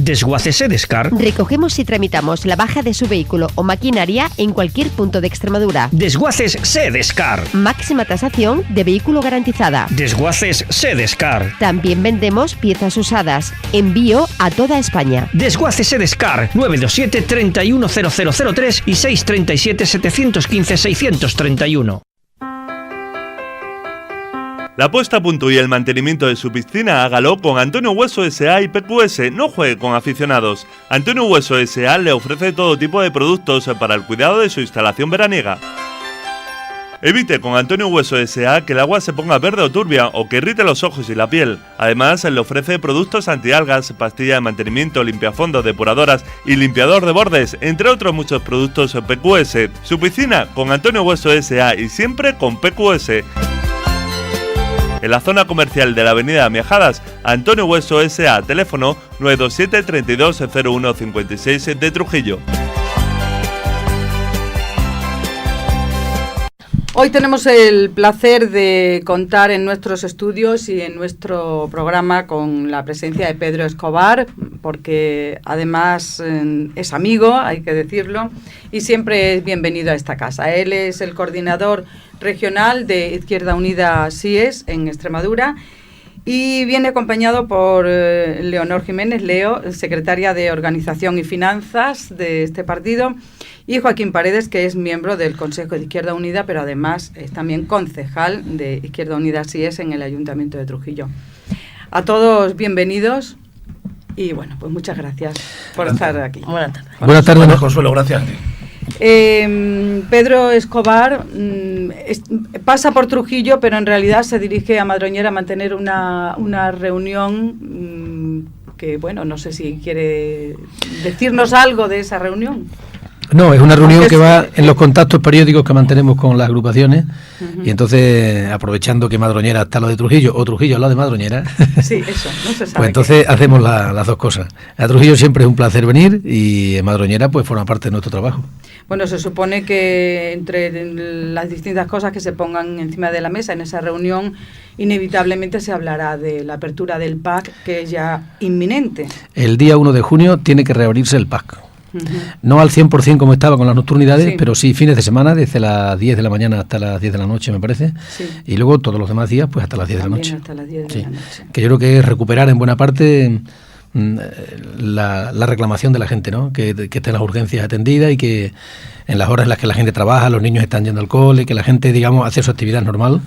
Desguaces Edescar. Recogemos y tramitamos la baja de su vehículo o maquinaria en cualquier punto de Extremadura. Desguaces Sedescar. Máxima tasación de vehículo garantizada. Desguaces Sedescar. También vendemos piezas usadas. Envío a toda España. Desguaces Edescar. 927 310003 y 637 715 631. La puesta a punto y el mantenimiento de su piscina hágalo con Antonio Hueso S.A. y PQS, no juegue con aficionados. Antonio Hueso S.A. le ofrece todo tipo de productos para el cuidado de su instalación veraniega. Evite con Antonio Hueso S.A. que el agua se ponga verde o turbia o que irrite los ojos y la piel. Además, le ofrece productos antialgas, pastilla de mantenimiento, limpiafondos, depuradoras y limpiador de bordes, entre otros muchos productos PQS. Su piscina con Antonio Hueso S.A. y siempre con PQS. En la zona comercial de la avenida Miajadas, Antonio Hueso S.A., teléfono 927 32 01 56 de Trujillo. Hoy tenemos el placer de contar en nuestros estudios y en nuestro programa con la presencia de Pedro Escobar, porque además es amigo, hay que decirlo, y siempre es bienvenido a esta casa. Él es el coordinador regional de Izquierda Unida SIES en Extremadura y viene acompañado por Leonor Jiménez, Leo, secretaria de Organización y Finanzas de este partido, y Joaquín Paredes, que es miembro del Consejo de Izquierda Unida, pero además es también concejal de Izquierda Unida SIES en el Ayuntamiento de Trujillo. A todos bienvenidos y bueno, pues muchas gracias por estar aquí. Buenas tardes. Buenas tardes, Consuelo, gracias a ti. Pedro Escobar pasa por Trujillo, pero en realidad se dirige a Madroñera a mantener una reunión que, bueno, no sé si quiere decirnos algo de esa reunión. No, es una reunión que va en los contactos periódicos que mantenemos con las agrupaciones, y entonces, aprovechando que Madroñera está al lado de Trujillo, o Trujillo al lado de Madroñera, sí, eso, no se sabe. Pues entonces hacemos las dos cosas. A Trujillo siempre es un placer venir y en Madroñera pues forma parte de nuestro trabajo. Bueno, se supone que entre las distintas cosas que se pongan encima de la mesa en esa reunión, inevitablemente se hablará de la apertura del PAC, que es ya inminente. El día 1 de junio tiene que reabrirse el PAC. No al 100% como estaba con las nocturnidades, sí, pero sí fines de semana, desde las 10 de la mañana hasta las 10 de la noche, me parece, sí, y luego todos los demás días pues hasta las 10 de la noche. Hasta las 10 de sí, la noche. Que yo creo que es recuperar en buena parte la reclamación de la gente, ¿no? Que estén las urgencias atendidas y que en las horas en las que la gente trabaja, los niños están yendo al cole, que la gente, digamos, hace su actividad normal,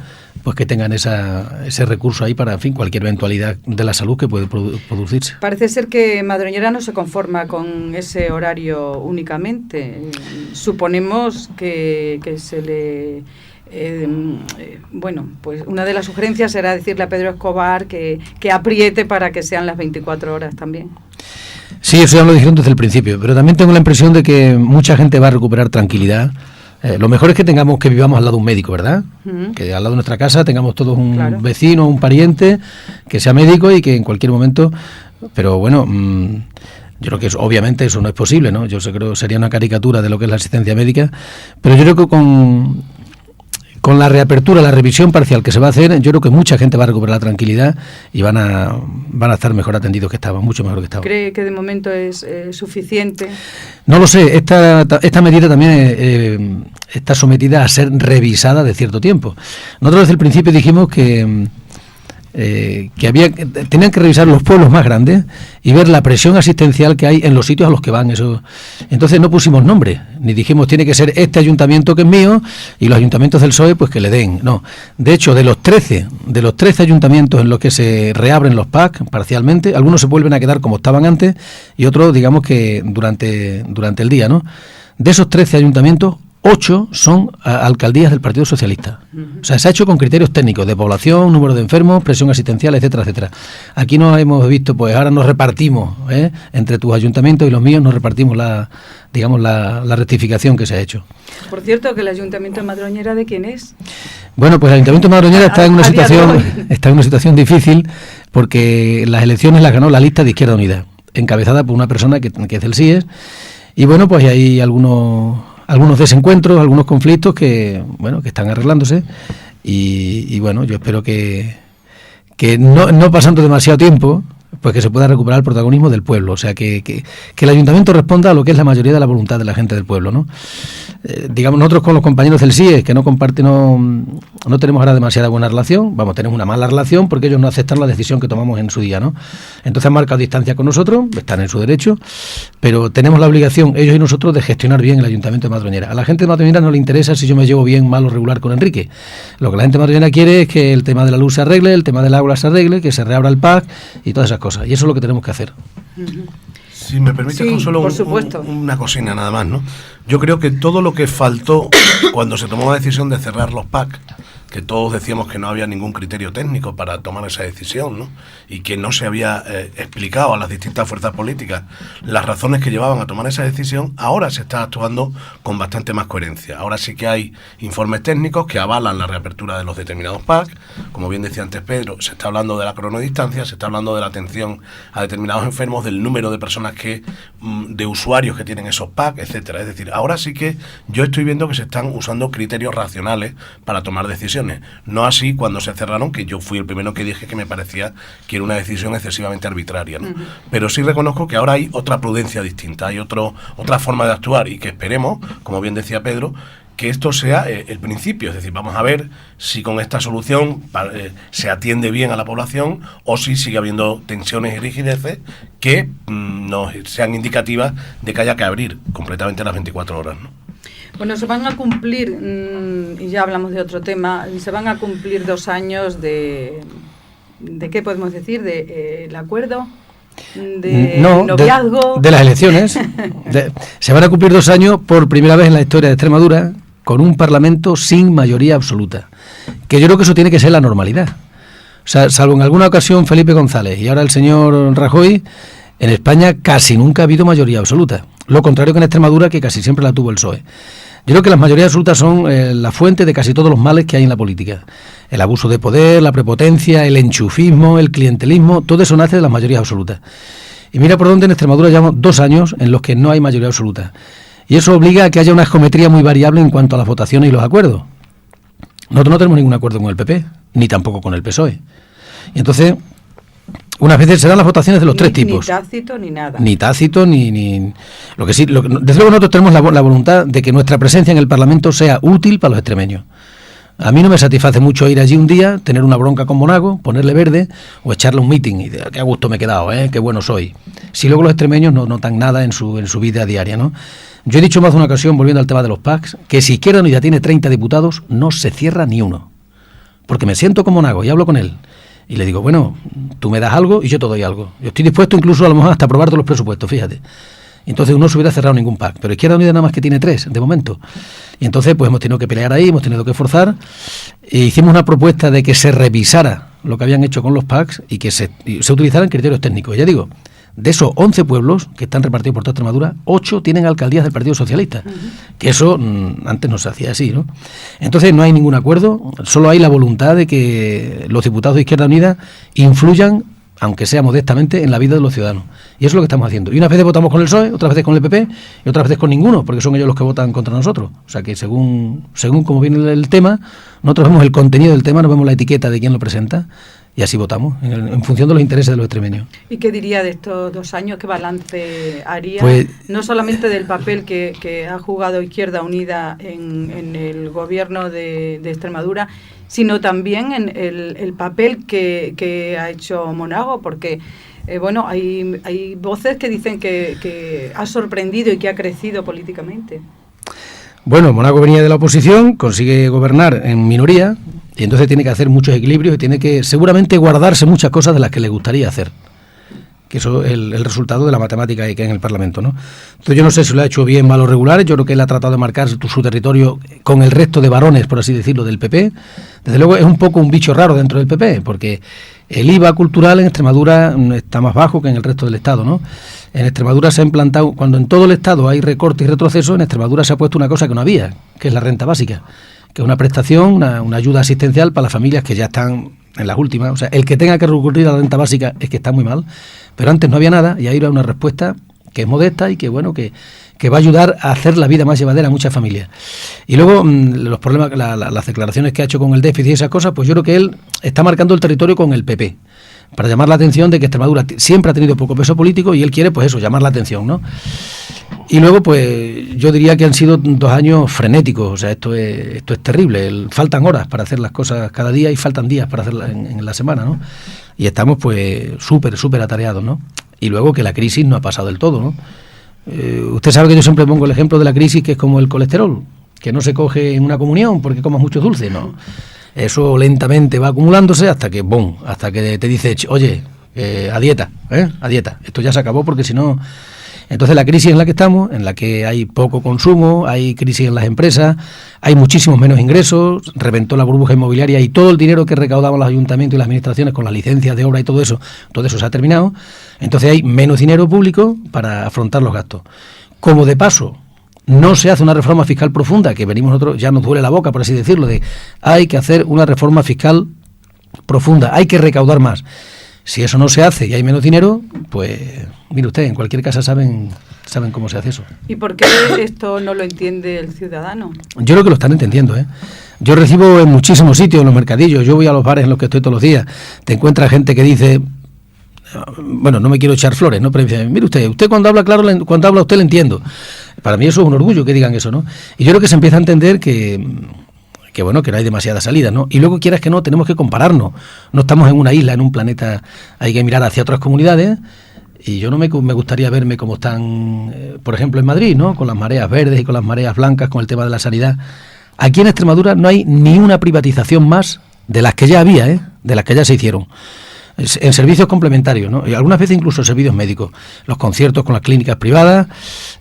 pues que tengan ese recurso ahí para, en fin, cualquier eventualidad de la salud que puede producirse. Parece ser que Madroñera no se conforma con ese horario únicamente. Suponemos que se le... bueno, pues una de las sugerencias será decirle a Pedro Escobar que apriete para que sean las 24 horas también. Sí, eso ya lo dijeron desde el principio, pero también tengo la impresión de que mucha gente va a recuperar tranquilidad. Lo mejor es que vivamos al lado de un médico, ¿verdad? Que al lado de nuestra casa tengamos todos un vecino, un pariente que sea médico y que en cualquier momento... Pero bueno... yo creo que obviamente eso no es posible, ¿no? Yo creo que sería una caricatura de lo que es la asistencia médica, pero yo creo que con la reapertura, la revisión parcial que se va a hacer, yo creo que mucha gente va a recuperar la tranquilidad y van a estar mejor atendidos que estaban, mucho mejor que estaban. ¿Cree que de momento es suficiente? No lo sé, esta medida también está sometida a ser revisada de cierto tiempo. Nosotros desde el principio dijimos que tenían que revisar los pueblos más grandes y ver la presión asistencial que hay en los sitios a los que van eso. Entonces no pusimos nombre, ni dijimos tiene que ser este ayuntamiento que es mío y los ayuntamientos del PSOE pues que le den. No, de hecho de los 13 ayuntamientos en los que se reabren los PAC parcialmente, algunos se vuelven a quedar como estaban antes y otros digamos que durante el día, ¿no? De esos 13 ayuntamientos, 8 son alcaldías del Partido Socialista. O sea, se ha hecho con criterios técnicos de población, número de enfermos, presión asistencial, etcétera, etcétera. Aquí no hemos visto, pues ahora nos repartimos, entre tus ayuntamientos y los míos, nos repartimos la rectificación que se ha hecho. Por cierto, que el Ayuntamiento de Madroñera, ¿de quién es? Bueno, pues el Ayuntamiento de Madroñera está en una situación difícil porque las elecciones las ganó la lista de Izquierda Unida, encabezada por una persona que es del SIES, y bueno, pues hay algunos desencuentros, algunos conflictos que están arreglándose y bueno, yo espero que no pasando demasiado tiempo, pues que se pueda recuperar el protagonismo del pueblo, o sea, que el ayuntamiento responda a lo que es la mayoría de la voluntad de la gente del pueblo, ¿no? Digamos, nosotros con los compañeros del CIE, que no tenemos ahora demasiada buena relación, tenemos una mala relación porque ellos no aceptan la decisión que tomamos en su día, ¿no? Entonces han marcado distancia con nosotros, están en su derecho, pero tenemos la obligación, ellos y nosotros, de gestionar bien el ayuntamiento de Madroñera. A la gente de Madroñera no le interesa si yo me llevo bien, mal o regular con Enrique. Lo que la gente de Madroñera quiere es que el tema de la luz se arregle, el tema del agua se arregle, que se reabra el PAC y todas esas cosas. Y eso es lo que tenemos que hacer. Si me permite, Consuelo, una cocina nada más, ¿no? Yo creo que todo lo que faltó cuando se tomó la decisión de cerrar los PAC, que todos decíamos que no había ningún criterio técnico para tomar esa decisión, ¿no? Y que no se había explicado a las distintas fuerzas políticas las razones que llevaban a tomar esa decisión, ahora se está actuando con bastante más coherencia. Ahora sí que hay informes técnicos que avalan la reapertura de los determinados PAC. Como bien decía antes Pedro, se está hablando de la cronodistancia, se está hablando de la atención a determinados enfermos, del número de personas de usuarios que tienen esos PAC, etcétera. Es decir, ahora sí que yo estoy viendo que se están usando criterios racionales para tomar decisiones. No así cuando se cerraron, que yo fui el primero que dije que me parecía que era una decisión excesivamente arbitraria, ¿no? Pero sí reconozco que ahora hay otra prudencia distinta, hay otra forma de actuar, y que esperemos, como bien decía Pedro, que esto sea el principio. Es decir, vamos a ver si con esta solución se atiende bien a la población, o si sigue habiendo tensiones y rigideces que no sean indicativas de que haya que abrir completamente las 24 horas, ¿no? Bueno, se van a cumplir, y ya hablamos de otro tema, se van a cumplir 2 años ¿de qué podemos decir? ¿De el acuerdo? ¿De noviazgo? De las elecciones. Se van a cumplir 2 años por primera vez en la historia de Extremadura con un Parlamento sin mayoría absoluta. Que yo creo que eso tiene que ser la normalidad. O sea, salvo en alguna ocasión Felipe González y ahora el señor Rajoy, en España casi nunca ha habido mayoría absoluta. Lo contrario que en Extremadura, que casi siempre la tuvo el PSOE. Yo creo que las mayorías absolutas son la fuente de casi todos los males que hay en la política. El abuso de poder, la prepotencia, el enchufismo, el clientelismo, todo eso nace de las mayorías absolutas. Y mira por dónde en Extremadura llevamos 2 años en los que no hay mayoría absoluta. Y eso obliga a que haya una geometría muy variable en cuanto a las votaciones y los acuerdos. Nosotros no tenemos ningún acuerdo con el PP, ni tampoco con el PSOE. Y entonces, unas veces serán las votaciones de los 3 tipos. Ni tácito ni nada. Ni tácito, ni... Lo que sí, desde luego nosotros tenemos la voluntad de que nuestra presencia en el Parlamento sea útil para los extremeños. A mí no me satisface mucho ir allí un día, tener una bronca con Monago, ponerle verde o echarle un meeting y decir, qué a gusto me he quedado, qué bueno soy. Si luego los extremeños no notan nada en su vida diaria, ¿no? Yo he dicho más de una ocasión, volviendo al tema de los PACs, que si Izquierda Unida tiene 30 diputados, no se cierra ni uno. Porque me siento con Monago y hablo con él. Y le digo, bueno, tú me das algo y yo te doy algo. Yo estoy dispuesto incluso a lo mejor hasta aprobar todos los presupuestos, fíjate. Y entonces no se hubiera cerrado ningún PAC. Pero Izquierda Unida nada más que tiene 3, de momento. Y entonces pues hemos tenido que pelear ahí, hemos tenido que forzar. E hicimos una propuesta de que se revisara lo que habían hecho con los PACs y que se utilizaran criterios técnicos. Y ya digo, de esos 11 pueblos que están repartidos por toda Extremadura, 8 tienen alcaldías del Partido Socialista. Que eso antes no se hacía así, ¿no? Entonces no hay ningún acuerdo, solo hay la voluntad de que los diputados de Izquierda Unida influyan, aunque sea modestamente, en la vida de los ciudadanos. Y eso es lo que estamos haciendo. Y unas veces votamos con el PSOE, otras veces con el PP y otras veces con ninguno, porque son ellos los que votan contra nosotros. O sea que según como viene el tema, nosotros vemos el contenido del tema, no vemos la etiqueta de quién lo presenta, y así votamos, en función de los intereses de los extremeños. ¿Y qué diría de estos 2 años? ¿Qué balance haría? Pues, no solamente del papel que ha jugado Izquierda Unida en el gobierno de Extremadura, sino también en el papel que ha hecho Monago, porque bueno, hay voces que dicen que ha sorprendido y que ha crecido políticamente. Bueno, Monago venía de la oposición, consigue gobernar en minoría y entonces tiene que hacer muchos equilibrios y tiene que seguramente guardarse muchas cosas de las que le gustaría hacer. Que eso es el resultado de la matemática que hay en el Parlamento, ¿no? Entonces yo no sé si lo ha hecho bien, mal o regular. Yo creo que él ha tratado de marcar su territorio con el resto de varones, por así decirlo, del PP. Desde luego es un poco un bicho raro dentro del PP, porque el IVA cultural en Extremadura está más bajo que en el resto del Estado, ¿no? En Extremadura se ha implantado, cuando en todo el Estado hay recortes y retrocesos, en Extremadura se ha puesto una cosa que no había, que es la renta básica, que es una prestación, una ayuda asistencial para las familias que ya están en las últimas. O sea, el que tenga que recurrir a la renta básica es que está muy mal, pero antes no había nada y ahí era una respuesta que es modesta y que bueno, que va a ayudar a hacer la vida más llevadera a muchas familias. Y luego los problemas, las declaraciones que ha hecho con el déficit y esas cosas, pues yo creo que él está marcando el territorio con el PP. para llamar la atención de que Extremadura siempre ha tenido poco peso político y él quiere, pues eso, llamar la atención, ¿no? Y luego, pues yo diría que han sido 2 años frenéticos, o sea, esto es terrible, faltan horas para hacer las cosas cada día y faltan días para hacerlas en la semana, ¿no? Y estamos pues súper atareados, ¿no? Y luego que la crisis no ha pasado del todo, ¿no? Usted sabe que yo siempre pongo el ejemplo de la crisis, que es como el colesterol, que no se coge en una comunión porque comas mucho dulce, ¿no? Eso lentamente va acumulándose hasta que, ¡bum!, hasta que te dice, oye, a dieta, a dieta, esto ya se acabó porque si no... Entonces la crisis en la que estamos, en la que hay poco consumo, hay crisis en las empresas, hay muchísimos menos ingresos, reventó la burbuja inmobiliaria y todo el dinero que recaudaban los ayuntamientos y las administraciones con las licencias de obra y todo eso se ha terminado. Entonces hay menos dinero público para afrontar los gastos. Como de paso no se hace una reforma fiscal profunda, que venimos nosotros, ya nos duele la boca, por así decirlo, de hay que hacer una reforma fiscal profunda, hay que recaudar más. Si eso no se hace y hay menos dinero, pues mire usted, en cualquier casa saben cómo se hace eso. ¿Y por qué esto no lo entiende el ciudadano? Yo creo que lo están entendiendo, ¿eh? Yo recibo en muchísimos sitios, en los mercadillos, yo voy a los bares en los que estoy todos los días, te encuentras gente que dice, bueno, no me quiero echar flores, ¿no? Pero dice, mire usted cuando habla claro, cuando habla usted le entiendo. Para mí eso es un orgullo que digan eso, ¿no? Y yo creo que se empieza a entender que bueno, que no hay demasiadas salidas, ¿no? Y luego, quieras que no, tenemos que compararnos. No estamos en una isla, en un planeta, hay que mirar hacia otras comunidades, y yo no me gustaría verme como están, por ejemplo, en Madrid, ¿no? Con las mareas verdes y con las mareas blancas, con el tema de la sanidad. Aquí en Extremadura no hay ni una privatización más de las que ya había, de las que ya se hicieron. En servicios complementarios, ¿no? Y algunas veces incluso servicios médicos, los conciertos con las clínicas privadas,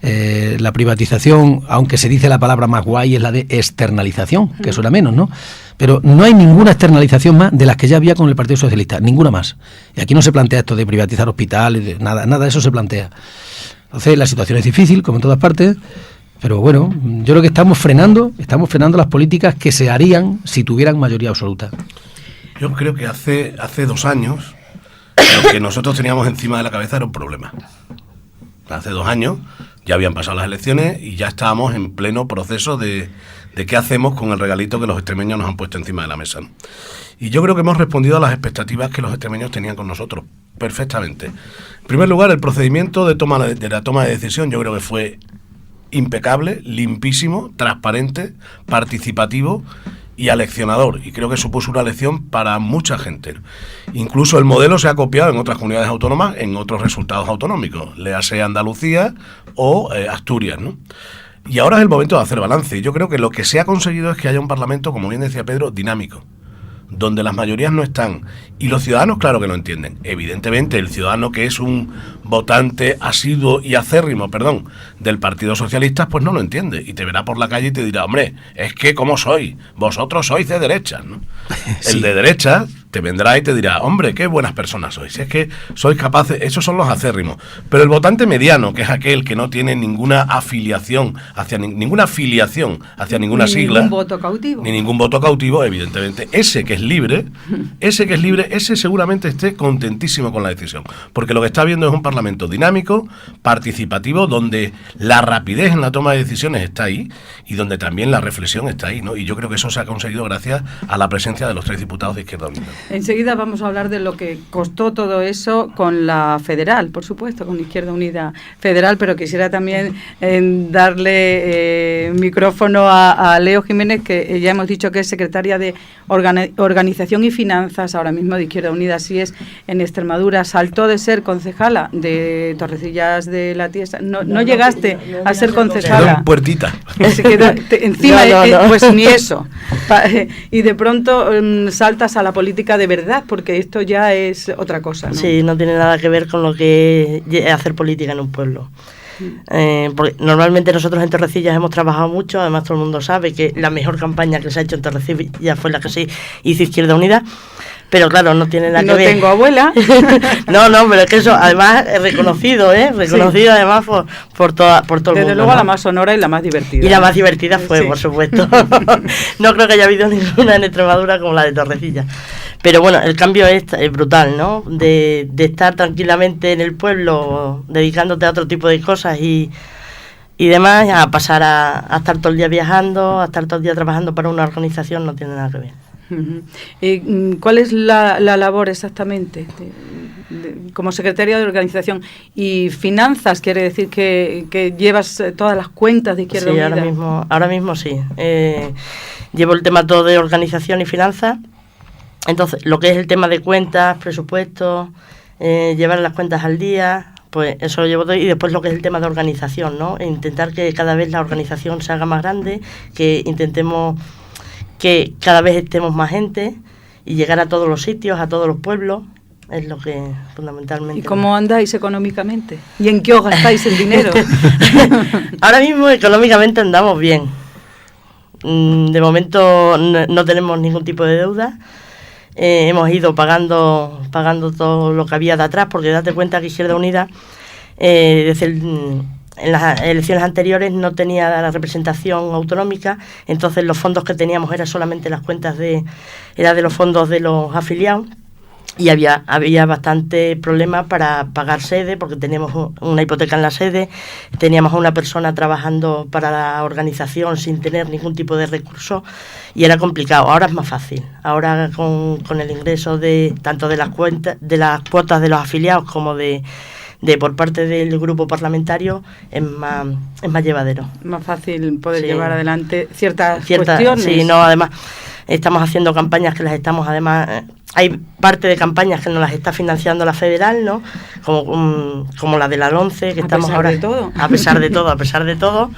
la privatización, aunque se dice la palabra más guay, es la de externalización, que suena menos, ¿no? Pero no hay ninguna externalización más de las que ya había con el Partido Socialista, ninguna más. Y aquí no se plantea esto de privatizar hospitales, nada de eso se plantea. Entonces la situación es difícil, como en todas partes, pero bueno, yo creo que estamos frenando las políticas que se harían si tuvieran mayoría absoluta. Yo creo que hace 2 años lo que nosotros teníamos encima de la cabeza era un problema. Hace 2 años ya habían pasado las elecciones y ya estábamos en pleno proceso de qué hacemos con el regalito que los extremeños nos han puesto encima de la mesa. Y yo creo que hemos respondido a las expectativas que los extremeños tenían con nosotros perfectamente. En primer lugar, el procedimiento de la toma de decisión yo creo que fue impecable, limpísimo, transparente, participativo y aleccionador, y creo que supuso una lección para mucha gente. Incluso el modelo se ha copiado en otras comunidades autónomas, en otros resultados autonómicos, léase Andalucía o Asturias, ¿no? Y ahora es el momento de hacer balance. Yo creo que lo que se ha conseguido es que haya un Parlamento, como bien decía Pedro, dinámico, donde las mayorías no están, y los ciudadanos claro que lo entienden. Evidentemente el ciudadano que es un votante asiduo y acérrimo, del Partido Socialista, pues no lo entiende, y te verá por la calle y te dirá, hombre, es que ¿cómo sois? Vosotros sois de derecha, ¿no? Sí. El de derecha te vendrá y te dirá, hombre, qué buenas personas sois, es que sois capaces, esos son los acérrimos. Pero el votante mediano, que es aquel que no tiene ninguna afiliación hacia ninguna sigla, ni ningún voto cautivo, evidentemente, ese que es libre, ese seguramente esté contentísimo con la decisión, porque lo que está viendo es un Parlamento dinámico, participativo, donde la rapidez en la toma de decisiones está ahí, y donde también la reflexión está ahí, ¿no? Y yo creo que eso se ha conseguido gracias a la presencia de los 3 diputados de Izquierda Unida. Enseguida vamos a hablar de lo que costó todo eso con la federal, por supuesto, con Izquierda Unida Federal, pero quisiera también darle micrófono a Leo Jiménez, que ya hemos dicho que es secretaria de Organización y Finanzas ahora mismo de Izquierda Unida, así es, en Extremadura. Saltó de ser concejala de Torrecillas de la Tiesa. No llegaste a ser concejala. Quedó en puertita. Encima, pues ni eso. Y de pronto saltas a la política de verdad, porque esto ya es otra cosa, ¿no? Sí, no tiene nada que ver con lo que es hacer política en un pueblo. Porque normalmente nosotros en Torrecillas hemos trabajado mucho, además todo el mundo sabe que la mejor campaña que se ha hecho en Torrecillas fue la que se hizo Izquierda Unida, pero claro, no tiene nada que ver. No tengo abuela. no, pero es que eso además es reconocido, reconocido sí. Además por todo el mundo. Desde luego, ¿no? La más sonora y la más divertida. Y la más divertida fue, sí. Por supuesto. No creo que haya habido ninguna en Extremadura como la de Torrecillas. Pero bueno, el cambio es brutal, ¿no? De estar tranquilamente en el pueblo, dedicándote a otro tipo de cosas y demás, a pasar a estar todo el día viajando, a estar todo el día trabajando para una organización, no tiene nada que ver. ¿Cuál es la labor exactamente como secretaria de organización? Y finanzas, quiere decir que llevas todas las cuentas de Izquierda Unida. Ahora mismo sí. Llevo el tema todo de organización y finanzas. Entonces, lo que es el tema de cuentas, presupuestos, llevar las cuentas al día, pues eso lo llevo todo. Y después lo que es el tema de organización, ¿no? E intentar que cada vez la organización se haga más grande, que intentemos que cada vez estemos más gente y llegar a todos los sitios, a todos los pueblos, es lo que fundamentalmente... ¿Y cómo andáis económicamente? ¿Y en qué os gastáis el dinero? Ahora mismo económicamente andamos bien. De momento no tenemos ningún tipo de deuda. Hemos ido pagando todo lo que había de atrás, porque date cuenta que Izquierda Unida en las elecciones anteriores no tenía la representación autonómica, entonces los fondos que teníamos eran solamente las cuentas de los fondos de los afiliados, y había bastante problema para pagar sede, porque teníamos una hipoteca en la sede, teníamos a una persona trabajando para la organización sin tener ningún tipo de recurso, y era complicado. Ahora es más fácil. Ahora con el ingreso tanto de las cuotas de los afiliados como de por parte del grupo parlamentario es más llevadero. Más fácil poder llevar adelante ciertas cuestiones. Sí, no, además estamos haciendo campañas que las estamos, además, hay parte de campañas que nos las está financiando la federal, ¿no? Como la de la 11, que estamos ahora... A pesar de todo,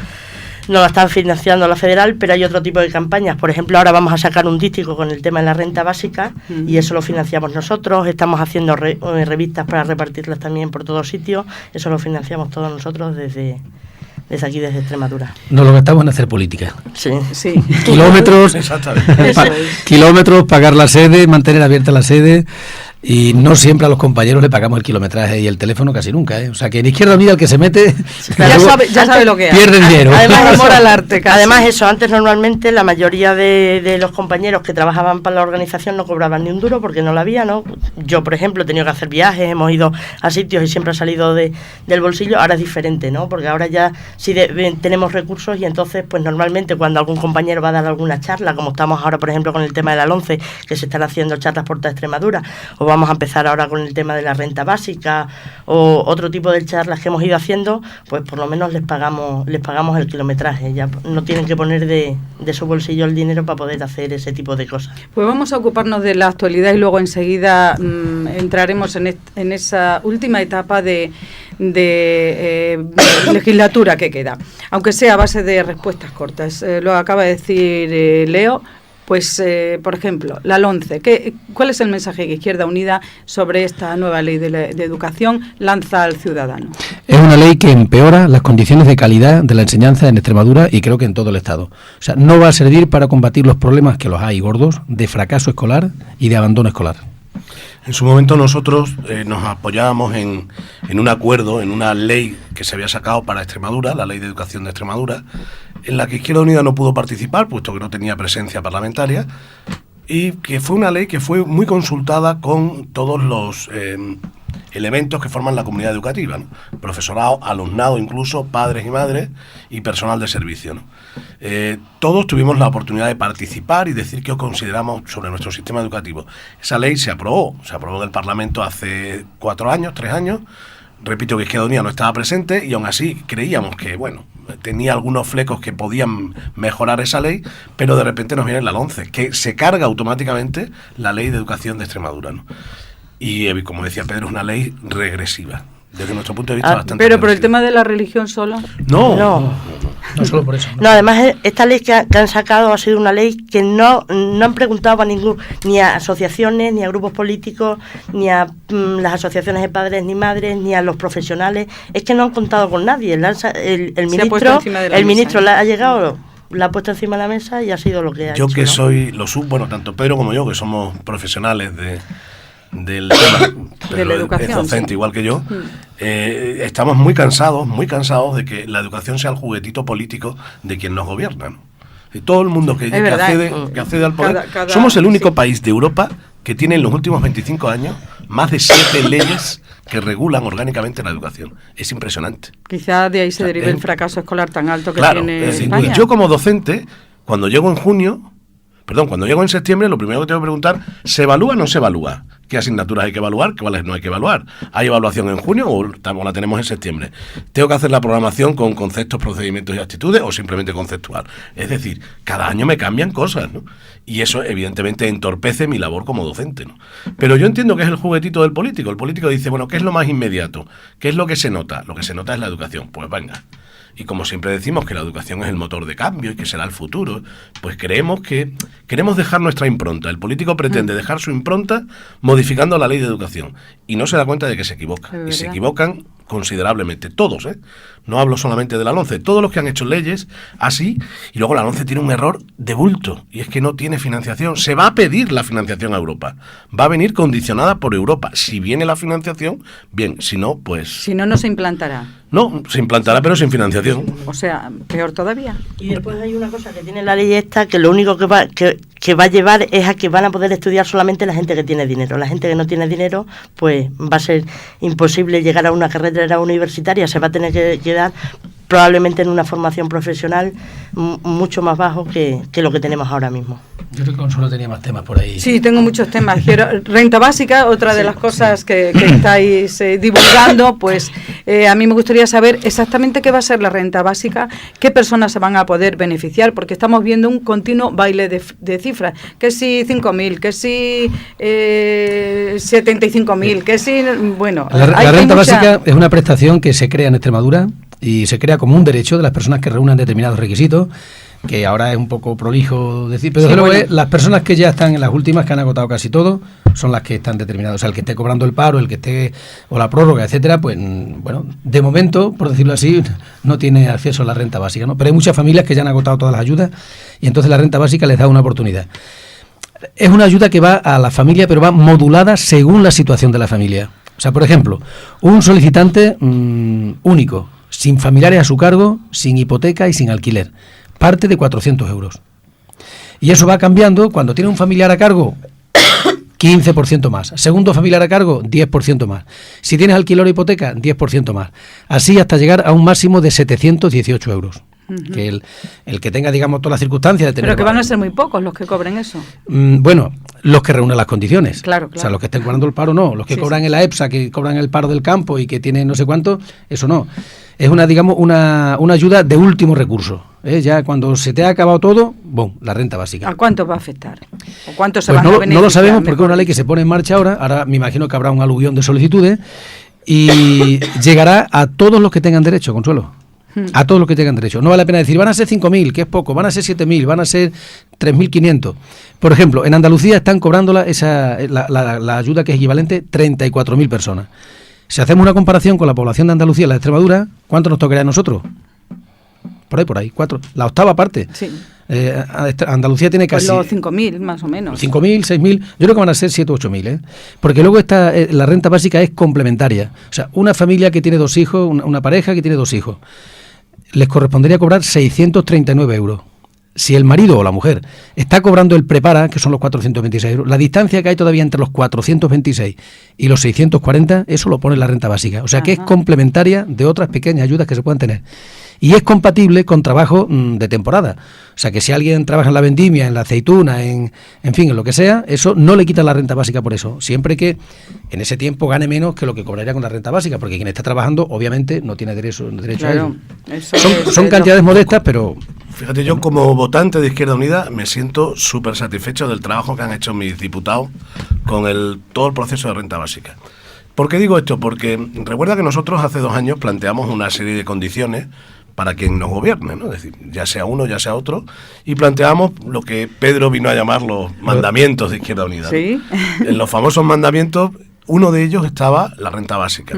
nos la están financiando la federal, pero hay otro tipo de campañas. Por ejemplo, ahora vamos a sacar un dístico con el tema de la renta básica, y eso lo financiamos nosotros. Estamos haciendo revistas para repartirlas también por todos sitios. Eso lo financiamos todos nosotros desde aquí, desde Extremadura. Nos lo gastamos en hacer política. Sí. Kilómetros, kilómetros, pagar la sede, mantener abierta la sede, y no siempre a los compañeros le pagamos el kilometraje y el teléfono, casi nunca, ¿eh? O sea que en Izquierda Unida el que se mete ya sabe lo que hay. Pierde dinero. Además, amor al arte, casi. Además eso, antes normalmente la mayoría de los compañeros que trabajaban para la organización no cobraban ni un duro porque no lo había, ¿no? Yo, por ejemplo, he tenido que hacer viajes, hemos ido a sitios y siempre ha salido del bolsillo. Ahora es diferente, ¿no? Porque ahora ya sí tenemos recursos, y entonces pues normalmente cuando algún compañero va a dar alguna charla, como estamos ahora por ejemplo con el tema de la 11, que se están haciendo charlas por toda Extremadura, o vamos a empezar ahora con el tema de la renta básica o otro tipo de charlas que hemos ido haciendo, pues por lo menos les pagamos el kilometraje, ya no tienen que poner de su bolsillo el dinero para poder hacer ese tipo de cosas. Pues vamos a ocuparnos de la actualidad y luego enseguida entraremos en esa última etapa de legislatura que queda, aunque sea a base de respuestas cortas. Lo acaba de decir Leo. Pues, por ejemplo, la LONCE, ¿cuál es el mensaje que Izquierda Unida sobre esta nueva ley de educación lanza al ciudadano? Es una ley que empeora las condiciones de calidad de la enseñanza en Extremadura y creo que en todo el Estado. O sea, no va a servir para combatir los problemas, que los hay gordos, de fracaso escolar y de abandono escolar. En su momento nosotros nos apoyábamos en un acuerdo, en una ley que se había sacado para Extremadura, la Ley de Educación de Extremadura, en la que Izquierda Unida no pudo participar, puesto que no tenía presencia parlamentaria, y que fue una ley que fue muy consultada con todos los elementos que forman la comunidad educativa, ¿no? Profesorado, alumnado, incluso padres y madres y personal de servicio, ¿no? Todos tuvimos la oportunidad de participar y decir qué consideramos sobre nuestro sistema educativo. Esa ley se aprobó en el Parlamento hace 3 años. Repito que Izquierda Unida no estaba presente y aún así creíamos que, tenía algunos flecos que podían mejorar esa ley, pero de repente nos viene la LONCE, que se carga automáticamente la Ley de Educación de Extremadura, ¿no? Y como decía Pedro, es una ley regresiva. Desde nuestro punto de vista bastante ¿Pero por el tema de la religión solo? No, solo por eso. No, además esta ley que han sacado ha sido una ley que no han preguntado a ni a asociaciones, ni a grupos políticos, ni a las asociaciones de padres ni madres, ni a los profesionales. Es que no han contado con nadie. El ministro la ha llegado, la ha puesto encima de la mesa y ha sido lo que ha hecho. Yo que soy tanto Pedro como yo, que somos profesionales del tema de la educación, es docente igual que yo, estamos muy cansados de que la educación sea el juguetito político de quien nos gobierna, ¿no? Y todo el mundo que accede al poder, somos el único país de Europa que tiene en los últimos 25 años más de 7 leyes que regulan orgánicamente la educación. Es impresionante. Quizás de ahí se derive el fracaso escolar tan alto que tiene España. Yo como docente, cuando llego en junio, Perdón, cuando llego en septiembre, lo primero que tengo que preguntar, ¿se evalúa o no se evalúa? ¿Qué asignaturas hay que evaluar? ¿Cuáles no hay que evaluar? ¿Hay evaluación en junio o la tenemos en septiembre? ¿Tengo que hacer la programación con conceptos, procedimientos y actitudes o simplemente conceptual? Es decir, cada año me cambian cosas, ¿no? Y eso evidentemente entorpece mi labor como docente, ¿no? Pero yo entiendo que es el juguetito del político. El político dice, bueno, ¿qué es lo más inmediato? ¿Qué es lo que se nota? Lo que se nota es la educación. Pues venga. Y como siempre decimos que la educación es el motor de cambio y que será el futuro, pues queremos dejar nuestra impronta. El político pretende dejar su impronta modificando la ley de educación y no se da cuenta de que se equivoca. Y se equivocan considerablemente, todos, ¿eh? No hablo solamente de la LONCE, todos los que han hecho leyes así, y luego la LONCE tiene un error de bulto, y es que no tiene financiación. Se va a pedir la financiación a Europa, va a venir condicionada por Europa. Si viene la financiación, bien, si no, pues... Si no, no se implantará. No, se implantará, pero sin financiación. O sea, peor todavía. Y después hay una cosa que tiene la ley esta, que lo único que va a llevar es a que van a poder estudiar solamente la gente que tiene dinero. La gente que no tiene dinero, pues va a ser imposible llegar a una carrera universitaria, se va a tener que quedar probablemente en una formación profesional mucho más bajo que lo que tenemos ahora mismo. Yo creo que Consuelo tenía más temas por ahí. Sí, tengo muchos temas. Renta básica, otra de las cosas que estáis divulgando, pues a mí me gustaría saber exactamente qué va a ser la renta básica, qué personas se van a poder beneficiar, porque estamos viendo un continuo baile de cifras, que si 5.000, que si 75.000, que si... Bueno, la renta básica es una prestación que se crea en Extremadura y se crea como un derecho de las personas que reúnan determinados requisitos, que ahora es un poco prolijo decir, pero desde luego las personas que ya están en las últimas, que han agotado casi todo, son las que están determinadas. O sea, el que esté cobrando el paro, el que esté, o la prórroga, etcétera, pues bueno, de momento, por decirlo así, no tiene acceso a la renta básica, ¿no? Pero hay muchas familias que ya han agotado todas las ayudas y entonces la renta básica les da una oportunidad. Es una ayuda que va a la familia, pero va modulada según la situación de la familia. O sea, por ejemplo, un solicitante único, sin familiares a su cargo, sin hipoteca y sin alquiler, parte de 400 euros. Y eso va cambiando. Cuando tiene un familiar a cargo, 15% más. Segundo familiar a cargo, 10% más. Si tienes alquiler o hipoteca, 10% más. Así hasta llegar a un máximo de 718 euros. Que el que tenga, digamos, todas las circunstancias de tener... Pero que van a ser muy pocos los que cobren eso. Bueno, los que reúnen las condiciones. Claro. O sea, los que estén cobrando el paro, no. Los que cobran en la EPSA, que cobran el paro del campo y que tienen no sé cuánto, eso no. Es una, digamos, una ayuda de último recurso. Ya cuando se te ha acabado todo, la renta básica. ¿A cuánto va a afectar? ¿O cuánto se pues van a beneficiar? No lo sabemos porque es una ley que se pone en marcha ahora. Ahora me imagino que habrá un aluvión de solicitudes y llegará a todos los que tengan derecho, Consuelo. A todos los que tengan derecho. No vale la pena decir, van a ser 5.000, que es poco, van a ser 7.000, van a ser 3.500. Por ejemplo, en Andalucía están cobrando la ayuda que es equivalente 34.000 personas. Si hacemos una comparación con la población de Andalucía y la de Extremadura, ¿cuánto nos tocaría a nosotros? Por ahí, 4. La octava parte. Sí. Andalucía tiene casi... Pues los 5.000, más o menos. 5.000, 6.000, yo creo que van a ser 7 o 8.000, Porque luego la renta básica es complementaria. O sea, una familia que tiene 2 hijos, una pareja que tiene 2 hijos, les correspondería cobrar 639 euros. Si el marido o la mujer está cobrando el prepara, que son los 426 euros, la distancia que hay todavía entre los 426 y los 640, eso lo pone la renta básica. O sea, que es complementaria de otras pequeñas ayudas que se puedan tener. Y es compatible con trabajo de temporada. O sea, que si alguien trabaja en la vendimia, en la aceituna, en fin, en lo que sea, eso no le quita la renta básica por eso. Siempre que en ese tiempo gane menos que lo que cobraría con la renta básica, porque quien está trabajando, obviamente, no tiene derecho claro, a ello. Son cantidades modestas, pero... Fíjate, yo como votante de Izquierda Unida me siento súper satisfecho del trabajo que han hecho mis diputados con todo el proceso de renta básica. ¿Por qué digo esto? Porque recuerda que nosotros hace 2 años planteamos una serie de condiciones para quien nos gobierne, ¿no? Es decir, ya sea uno, ya sea otro, y planteamos lo que Pedro vino a llamar los mandamientos de Izquierda Unida. ¿Sí? En los famosos mandamientos, uno de ellos estaba la renta básica.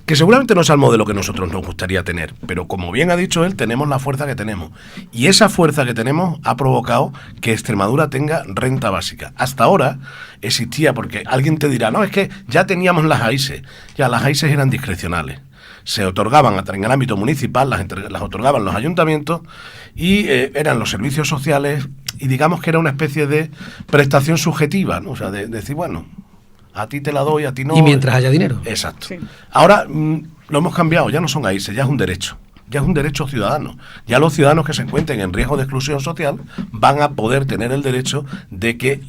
Que seguramente no es el modelo que nosotros nos gustaría tener, pero como bien ha dicho él, tenemos la fuerza que tenemos. Y esa fuerza que tenemos ha provocado que Extremadura tenga renta básica. Hasta ahora existía, porque alguien te dirá, no, es que ya teníamos las AISE. Ya, las AISE eran discrecionales. Se otorgaban en el ámbito municipal, las otorgaban los ayuntamientos y eran los servicios sociales y digamos que era una especie de prestación subjetiva, ¿no? O sea, de decir, bueno... A ti te la doy, a ti no. Y mientras haya dinero. Exacto. Sí. Ahora lo hemos cambiado, ya no son AISE, ya es un derecho. ya es un derecho ciudadano. Ya los ciudadanos que se encuentren en riesgo de exclusión social van a poder tener el derecho de que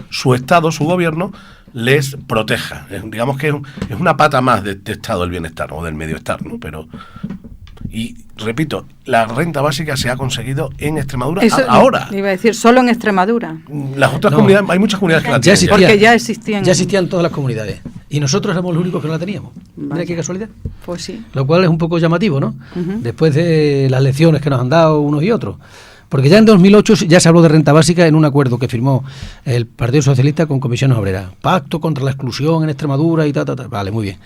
su Estado, su gobierno, les proteja. Digamos que es una pata más de Estado del bienestar o del medio-estar, ¿no? Pero, y repito, la renta básica se ha conseguido en Extremadura ahora. Iba a decir, solo en Extremadura. Las otras comunidades, hay muchas comunidades que la tienen. Porque ya existían. Ya existían todas las comunidades. Y nosotros éramos los únicos que no la teníamos. Mira qué casualidad. Pues sí. Lo cual es un poco llamativo, ¿no? Después de las lecciones que nos han dado unos y otros. Porque ya en 2008 ya se habló de renta básica en un acuerdo que firmó el Partido Socialista con Comisiones Obreras. Pacto contra la exclusión en Extremadura y tal. Vale, muy bien.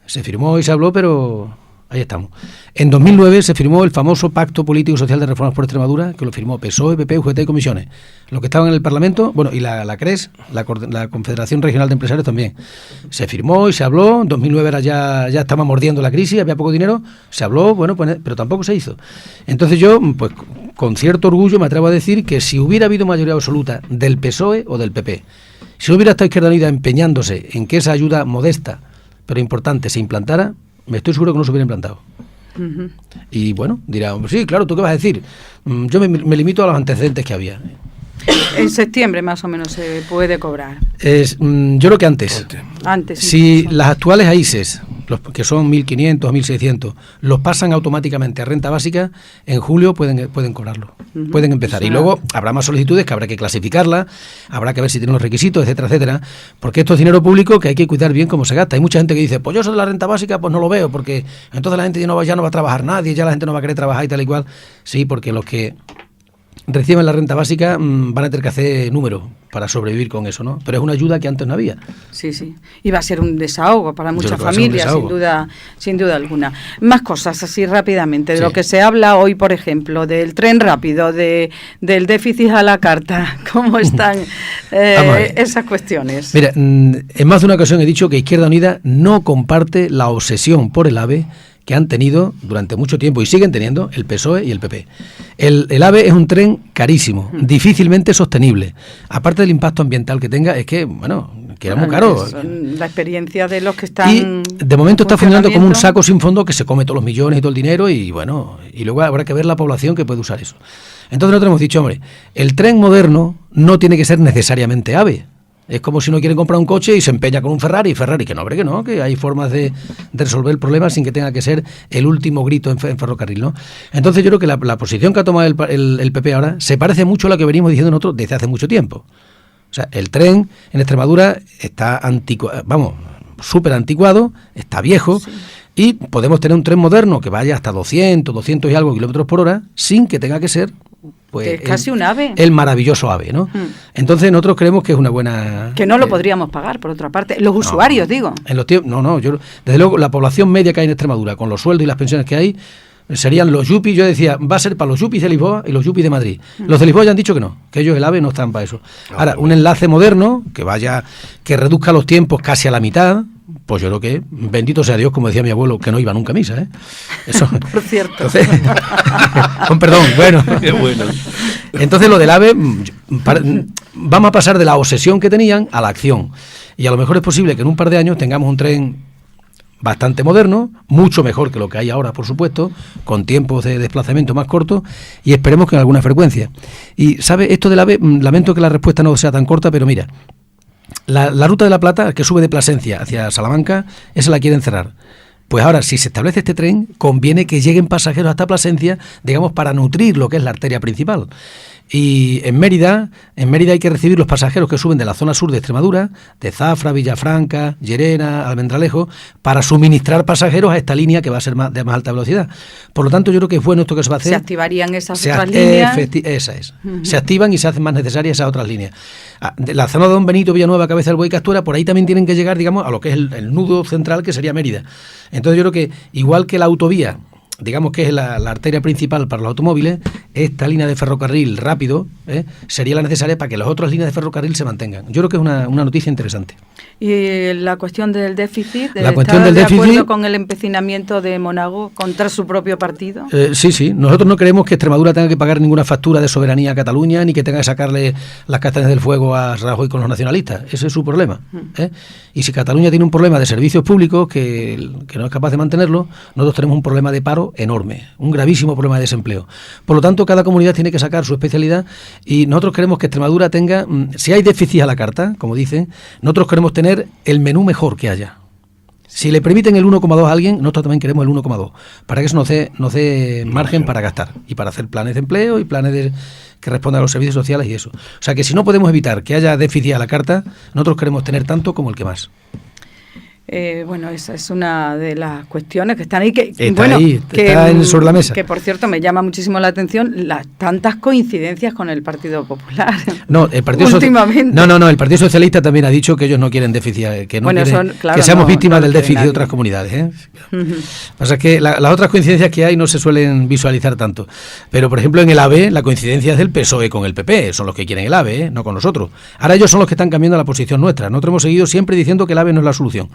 Se firmó y se habló, pero ahí estamos. En 2009 se firmó el famoso Pacto Político y Social de Reformas por Extremadura, que lo firmó PSOE, PP, UGT y Comisiones. Los que estaban en el Parlamento, bueno, y la CRES, la Confederación Regional de Empresarios también. Se firmó y se habló. En 2009 ya estaba mordiendo la crisis, había poco dinero. Se habló, bueno, pues, pero tampoco se hizo. Entonces yo, pues, con cierto orgullo me atrevo a decir que si hubiera habido mayoría absoluta del PSOE o del PP, si hubiera estado Izquierda Unida empeñándose en que esa ayuda modesta, pero importante, se implantara, me estoy seguro que no se hubiera implantado. Y bueno, dirá, sí, claro, ¿tú qué vas a decir? Yo me limito a los antecedentes que había. En septiembre más o menos se puede cobrar. Yo creo que antes. Si las actuales AISES, que son 1.500, 1.600, los pasan automáticamente a renta básica, en julio pueden cobrarlo. Pueden empezar. Y luego habrá más solicitudes que habrá que clasificarlas, habrá que ver si tienen los requisitos, etcétera, etcétera. Porque esto es dinero público que hay que cuidar bien cómo se gasta. Hay mucha gente que dice, pues yo soy de la renta básica, pues no lo veo, porque entonces la gente ya no va a trabajar nadie, ya la gente no va a querer trabajar y tal y cual. Sí, porque los que reciben la renta básica van a tener que hacer números para sobrevivir con eso, ¿no? Pero es una ayuda que antes no había. Sí, sí. Y va a ser un desahogo para muchas familias, sin duda alguna. Más cosas así rápidamente, de lo que se habla hoy, por ejemplo, del tren rápido, del déficit a la carta. ¿Cómo están esas cuestiones? Mira, en más de una ocasión he dicho que Izquierda Unida no comparte la obsesión por el AVE que han tenido durante mucho tiempo y siguen teniendo el PSOE y el PP. El AVE es un tren carísimo, difícilmente sostenible. Aparte del impacto ambiental que tenga, es que, bueno, que era muy caro. La experiencia de los que están... Y de momento está funcionando como un saco sin fondo que se come todos los millones y todo el dinero y, bueno, y luego habrá que ver la población que puede usar eso. Entonces nosotros hemos dicho, hombre, el tren moderno no tiene que ser necesariamente AVE. Es como si no quieren comprar un coche y se empeña con un Ferrari, que no, hombre, que hay formas de resolver el problema sin que tenga que ser el último grito en ferrocarril, ¿no? Entonces yo creo que la posición que ha tomado el PP ahora se parece mucho a la que venimos diciendo nosotros desde hace mucho tiempo. O sea, el tren en Extremadura está súper anticuado, está viejo, y podemos tener un tren moderno que vaya hasta 200 y algo kilómetros por hora sin que tenga que ser... Pues que es casi un AVE. El maravilloso AVE, ¿no? Entonces nosotros creemos que es una buena... Que no lo podríamos pagar, por otra parte. Los usuarios, digo. En los yo desde luego, la población media que hay en Extremadura, con los sueldos y las pensiones que hay, serían los yuppies. Yo decía, va a ser para los yuppies de Lisboa y los yuppies de Madrid. Los de Lisboa ya han dicho que no, que ellos el AVE no están para eso. Ahora, un enlace moderno, que reduzca los tiempos casi a la mitad, pues yo creo que, bendito sea Dios, como decía mi abuelo, que no iba nunca a misa, ¿eh? Eso. Por cierto. Entonces, con perdón, bueno. Qué bueno. Entonces lo del AVE, vamos a pasar de la obsesión que tenían a la acción. Y a lo mejor es posible que en un par de años tengamos un tren bastante moderno, mucho mejor que lo que hay ahora, por supuesto, con tiempos de desplazamiento más cortos, y esperemos que en alguna frecuencia. Y, ¿sabe? Esto del AVE, lamento que la respuesta no sea tan corta, pero mira, la ruta de la Plata, que sube de Plasencia hacia Salamanca, esa la quieren cerrar. Pues ahora, si se establece este tren, conviene que lleguen pasajeros hasta Plasencia, digamos, para nutrir lo que es la arteria principal. Y en Mérida hay que recibir los pasajeros que suben de la zona sur de Extremadura, de Zafra, Villafranca, Llerena, Almendralejo, para suministrar pasajeros a esta línea que va a ser de más alta velocidad. Por lo tanto, yo creo que es bueno esto que se va a hacer. ¿Se activarían esas otras líneas? Esa es. Se activan y se hacen más necesarias esas otras líneas. De la zona de Don Benito, Villanueva, Cabeza del Buey y Castuera, por ahí también tienen que llegar, digamos, a lo que es el nudo central, que sería Mérida. Entonces yo creo que, igual que la autovía, digamos que es la arteria principal para los automóviles, esta línea de ferrocarril rápido sería la necesaria para que las otras líneas de ferrocarril se mantengan. Yo creo que es una noticia interesante. Y la cuestión del déficit, ¿está de acuerdo con el empecinamiento de Monago contra su propio partido? Sí. Nosotros no queremos que Extremadura tenga que pagar ninguna factura de soberanía a Cataluña, ni que tenga que sacarle las castañas del fuego a Rajoy con los nacionalistas. Ese es su problema. Y si Cataluña tiene un problema de servicios públicos que no es capaz de mantenerlo, nosotros tenemos un problema de paro enorme, un gravísimo problema de desempleo. Por lo tanto, cada comunidad tiene que sacar su especialidad y nosotros queremos que Extremadura tenga, si hay déficit a la carta, como dicen, nosotros queremos tener el menú mejor que haya. Si le permiten el 1,2 a alguien, nosotros también queremos el 1,2, para que eso nos dé margen para gastar y para hacer planes de empleo y planes que respondan a los servicios sociales y eso. O sea que si no podemos evitar que haya déficit a la carta, nosotros queremos tener tanto como el que más. Bueno, esa es una de las cuestiones que están ahí, está sobre la mesa. Que por cierto me llama muchísimo la atención las tantas coincidencias con el Partido Popular. No, el Partido últimamente. El Partido Socialista también ha dicho que ellos no quieren déficit, que no quieren que seamos víctimas del déficit de otras comunidades. Pasa que las otras coincidencias que hay no se suelen visualizar tanto. Pero por ejemplo en el AVE la coincidencia es del PSOE con el PP, son los que quieren el AVE, no con nosotros. Ahora ellos son los que están cambiando la posición nuestra. Nosotros hemos seguido siempre diciendo que el AVE no es la solución.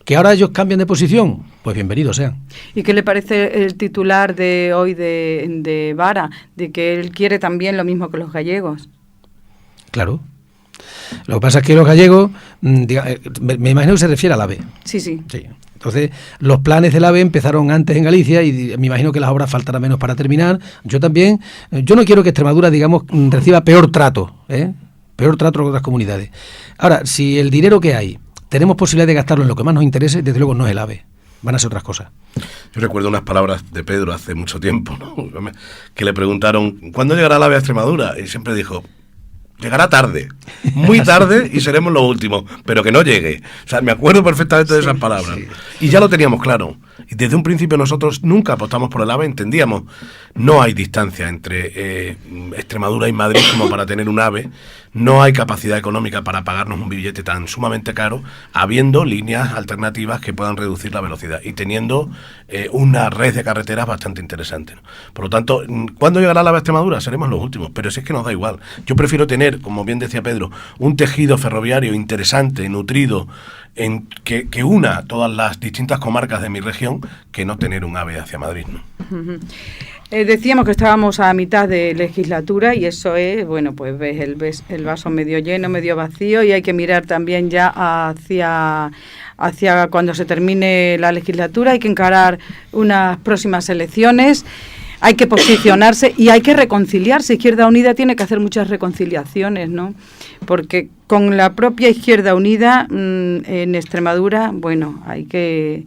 ¿Que ahora ellos cambian de posición? Pues bienvenidos sean. ¿Y qué le parece el titular de hoy de Vara, de que él quiere también lo mismo que los gallegos? Claro. Lo que pasa es que los gallegos, me imagino que se refiere al AVE. Sí. Entonces, los planes del AVE empezaron antes en Galicia y me imagino que las obras faltarán menos para terminar. Yo no quiero que Extremadura, reciba peor trato, peor trato que otras comunidades. Ahora, si el dinero que hay tenemos posibilidad de gastarlo en lo que más nos interese, desde luego no es el AVE, van a ser otras cosas. Yo recuerdo unas palabras de Pedro hace mucho tiempo, ¿no? Que le preguntaron, ¿cuándo llegará el AVE a Extremadura? Y siempre dijo, llegará tarde, muy tarde y seremos los últimos, pero que no llegue. O sea, me acuerdo perfectamente de esas palabras. Sí. Y ya lo teníamos claro. Y desde un principio nosotros nunca apostamos por el AVE, entendíamos, no hay distancia entre Extremadura y Madrid como para tener un AVE, no hay capacidad económica para pagarnos un billete tan sumamente caro, habiendo líneas alternativas que puedan reducir la velocidad y teniendo una red de carreteras bastante interesante, ¿no? Por lo tanto, ¿cuándo llegará el AVE a Extremadura? Seremos los últimos, pero si es que nos da igual. Yo prefiero tener, como bien decía Pedro, un tejido ferroviario interesante, nutrido, que una todas las distintas comarcas de mi región, que no tener un AVE hacia Madrid, ¿no? Decíamos que estábamos a mitad de legislatura y eso es, pues ves el vaso medio lleno, medio vacío, y hay que mirar también ya hacia cuando se termine la legislatura, hay que encarar unas próximas elecciones. Hay que posicionarse y hay que reconciliarse. Izquierda Unida tiene que hacer muchas reconciliaciones, ¿no? Porque con la propia Izquierda Unida en Extremadura, hay que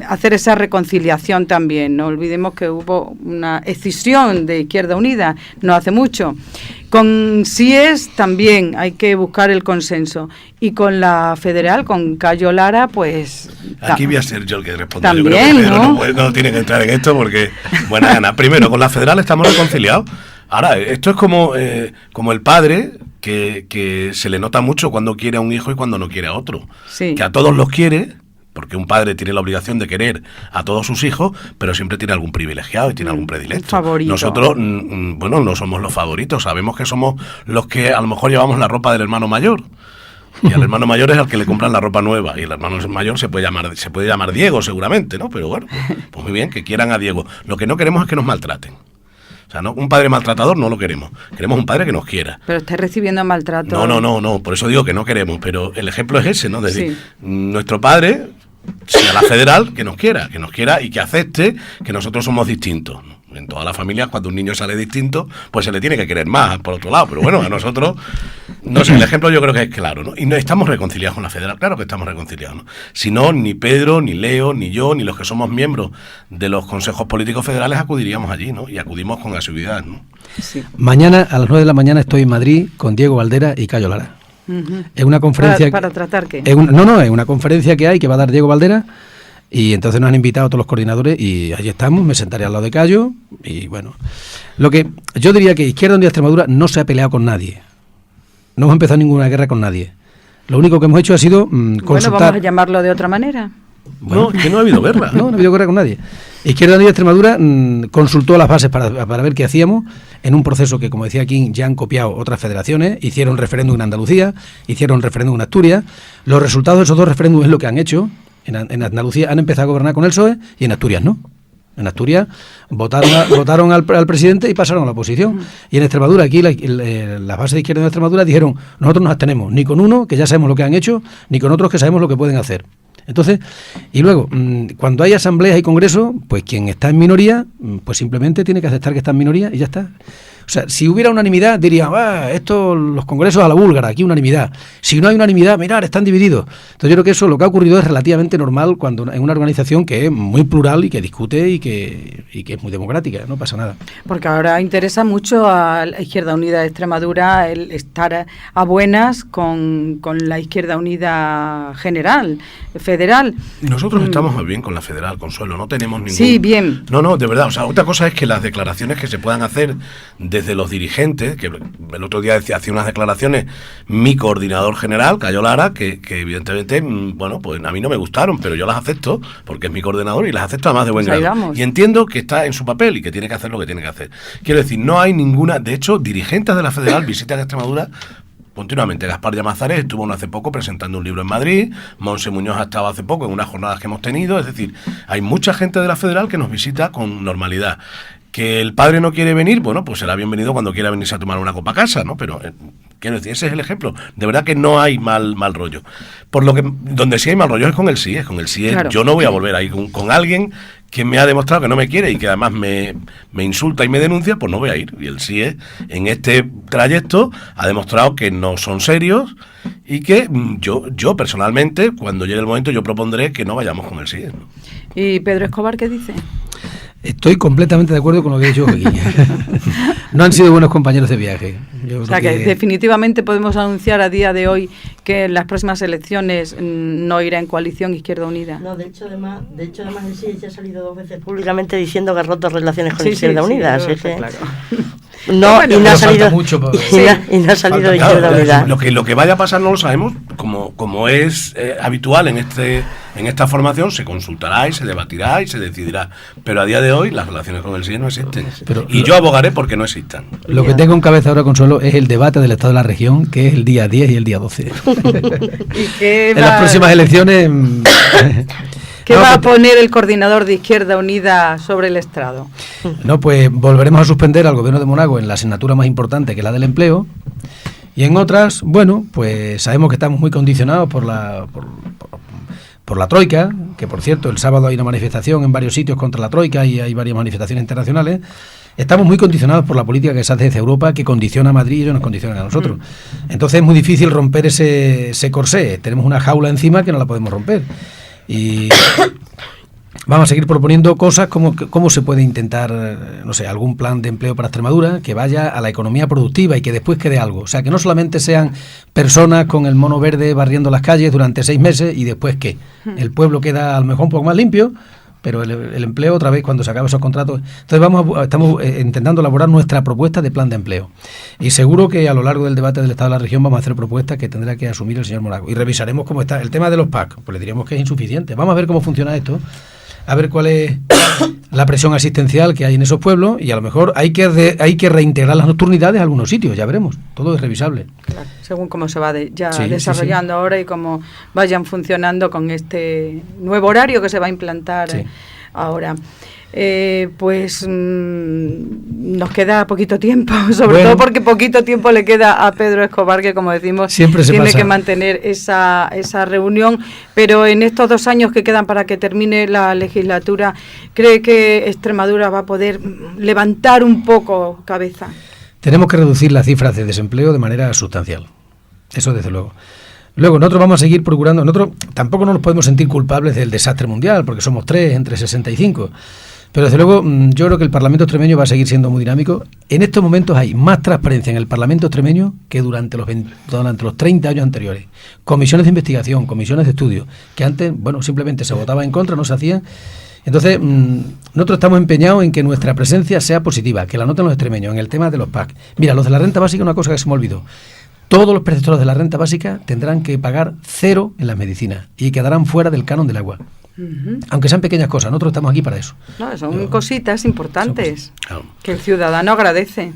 hacer esa reconciliación también. No olvidemos que hubo una escisión de Izquierda Unida no hace mucho. Con SIES también hay que buscar el consenso. Y con la federal, con Cayo Lara, pues... Aquí voy a ser yo el que responda. También, yo creo que Pedro no tiene que entrar en esto porque... Bueno, Ana, primero, con la federal estamos reconciliados. Ahora, esto es como el padre que se le nota mucho cuando quiere a un hijo y cuando no quiere a otro. Sí. Que a todos los quiere, porque un padre tiene la obligación de querer a todos sus hijos, pero siempre tiene algún privilegiado y tiene algún predilecto. Favorito. Nosotros, no somos los favoritos, sabemos que somos los que a lo mejor llevamos la ropa del hermano mayor. Y al hermano mayor es al que le compran la ropa nueva, y el hermano mayor se puede llamar Diego seguramente, ¿no? Pero bueno, pues muy bien, que quieran a Diego. Lo que no queremos es que nos maltraten. O sea, ¿no? Un padre maltratador no lo queremos. Queremos un padre que nos quiera. Pero está recibiendo maltrato. No. Por eso digo que no queremos. Pero el ejemplo es ese, ¿no? Es decir, sí. Nuestro padre, sea la federal, que nos quiera y que acepte que nosotros somos distintos, ¿no? En todas las familias, cuando un niño sale distinto, pues se le tiene que querer más, por otro lado. Pero bueno, a nosotros, no sé, el ejemplo yo creo que es claro, ¿no? Y no estamos reconciliados con la federal, claro que estamos reconciliados, ¿no? Si no, ni Pedro, ni Leo, ni yo, ni los que somos miembros de los consejos políticos federales acudiríamos allí, ¿no? Y acudimos con asiduidad, ¿no? Sí. Mañana, a las 9 de la mañana, estoy en Madrid con Diego Valdera y Cayo Lara. Uh-huh. Es una conferencia... ¿Para tratar qué? Es una conferencia que va a dar Diego Valdera. Y entonces nos han invitado a todos los coordinadores y allí estamos, me sentaré al lado de Cayo y bueno, lo que yo diría que Izquierda Unida Extremadura no se ha peleado con nadie, no hemos empezado ninguna guerra con nadie, lo único que hemos hecho ha sido consultar. Bueno, vamos a llamarlo de otra manera. Bueno, no, que no ha habido guerra. No ha habido guerra con nadie. Izquierda Unida de Extremadura consultó las bases para ver qué hacíamos en un proceso que, como decía aquí, ya han copiado otras federaciones. Hicieron referéndum en Andalucía, hicieron referéndum en Asturias. Los resultados de esos dos referéndums es lo que han hecho. En Andalucía han empezado a gobernar con el PSOE y en Asturias no. En Asturias votaron al presidente y pasaron a la oposición. Y en Extremadura, aquí las bases de Izquierda de Extremadura dijeron: nosotros no nos abstenemos ni con uno, que ya sabemos lo que han hecho, ni con otros que sabemos lo que pueden hacer. Entonces, y luego, cuando hay asambleas y congresos, pues quien está en minoría, pues simplemente tiene que aceptar que está en minoría y ya está. O sea, si hubiera unanimidad, dirían: esto, los congresos a la búlgara, aquí unanimidad. Si no hay unanimidad, mirad, están divididos. Entonces yo creo que eso, lo que ha ocurrido es relativamente normal cuando en una organización que es muy plural y que discute y que es muy democrática, no pasa nada. Porque ahora interesa mucho a la Izquierda Unida de Extremadura el estar a buenas con la Izquierda Unida general, federal. Nosotros estamos muy bien con la federal, Consuelo, no tenemos ningún... Sí, bien. No, de verdad, o sea, otra cosa es que las declaraciones que se puedan hacer desde los dirigentes, que el otro día hacía unas declaraciones mi coordinador general, Cayo Lara, que evidentemente, bueno, pues a mí no me gustaron, pero yo las acepto porque es mi coordinador y las acepto además de buen grado. Y entiendo que está en su papel y que tiene que hacer lo que tiene que hacer. Quiero decir, no hay ninguna... De hecho, dirigentes de la federal visitan Extremadura continuamente. Gaspar Llamazares estuvo hace poco presentando un libro en Madrid, Monse Muñoz ha estado hace poco en unas jornadas que hemos tenido, es decir, hay mucha gente de la federal que nos visita con normalidad. Que el padre no quiere venir, bueno, pues será bienvenido cuando quiera venirse a tomar una copa a casa, ¿no? Pero, quiero decir, ese es el ejemplo. De verdad que no hay mal rollo. Por lo que, donde sí hay mal rollo es con el CIE. Con el CIE, claro. Yo no voy a volver a ir con alguien que me ha demostrado que no me quiere y que además me insulta y me denuncia, pues no voy a ir. Y el CIE, en este trayecto, ha demostrado que no son serios y que yo personalmente, cuando llegue el momento, yo propondré que no vayamos con el CIE, ¿no? ¿Y Pedro Escobar qué dice? Estoy completamente de acuerdo con lo que he dicho aquí. No han sido buenos compañeros de viaje. Yo o sea que definitivamente podemos anunciar a día de hoy que en las próximas elecciones no irá en coalición Izquierda Unida. No, de hecho además el CIE ya ha salido 2 veces públicamente diciendo que ha roto relaciones con Izquierda Unida. Sí, así claro. No, y no ha salido mucho y no ha salido de Izquierda Unida. Lo que vaya a pasar no lo sabemos, como es habitual en esta formación, se consultará y se debatirá y se decidirá. Pero a día de hoy las relaciones con el CIE no existen. Y yo abogaré porque no existan. Lo que tengo en cabeza ahora, Consuelo, es el debate del Estado de la Región, que es el día 10 y el día 12. En las próximas elecciones... ¿Qué va a poner el coordinador de Izquierda Unida sobre el estrado? No, pues volveremos a suspender al gobierno de Monago en la asignatura más importante, que es la del empleo, y en otras, bueno, pues sabemos que estamos muy condicionados por la Troika, que por cierto el sábado hay una manifestación en varios sitios contra la Troika y hay varias manifestaciones internacionales. Estamos muy condicionados por la política que se hace desde Europa, que condiciona a Madrid y ellos nos condicionan a nosotros. Entonces es muy difícil romper ese corsé. Tenemos una jaula encima que no la podemos romper. Y vamos a seguir proponiendo cosas como cómo se puede intentar, no sé, algún plan de empleo para Extremadura que vaya a la economía productiva y que después quede algo. O sea, que no solamente sean personas con el mono verde barriendo las calles durante 6 meses y después ¿qué? El pueblo queda a lo mejor un poco más limpio, pero el empleo otra vez cuando se acaben esos contratos. Entonces estamos intentando elaborar nuestra propuesta de plan de empleo. Y seguro que a lo largo del debate del Estado de la Región vamos a hacer propuestas que tendrá que asumir el señor Monago. Y revisaremos cómo está el tema de los PAC. Pues le diríamos que es insuficiente. Vamos a ver cómo funciona esto, a ver cuál es la presión asistencial que hay en esos pueblos y a lo mejor hay que reintegrar las nocturnidades a algunos sitios, ya veremos. Todo es revisable. Claro, según cómo se va desarrollando ahora y cómo vayan funcionando con este nuevo horario que se va a implantar ahora. Pues nos queda poquito tiempo, sobre todo porque poquito tiempo le queda a Pedro Escobar, que como decimos tiene que mantener esa reunión, pero en estos 2 años que quedan para que termine la legislatura, ¿cree que Extremadura va a poder levantar un poco cabeza? Tenemos que reducir las cifras de desempleo de manera sustancial, eso desde luego. Luego, nosotros vamos a seguir procurando, nosotros tampoco nos podemos sentir culpables del desastre mundial, porque somos 3 entre 65. Pero desde luego yo creo que el Parlamento extremeño va a seguir siendo muy dinámico. En estos momentos hay más transparencia en el Parlamento extremeño que durante los 30 años anteriores. Comisiones de investigación, comisiones de estudio, que antes, bueno, simplemente se votaba en contra, no se hacían. Entonces, nosotros estamos empeñados en que nuestra presencia sea positiva, que la noten los extremeños en el tema de los PAC. Mira, los de la renta básica, una cosa que se me olvidó. Todos los perceptores de la renta básica tendrán que pagar 0 en las medicinas y quedarán fuera del canon del agua. Aunque sean pequeñas cosas, nosotros estamos aquí para eso. No, son cositas importantes que el ciudadano agradece.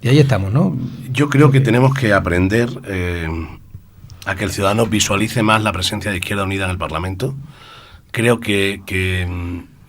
Y ahí estamos, ¿no? Yo creo que tenemos que aprender a que el ciudadano visualice más la presencia de Izquierda Unida en el Parlamento. Creo que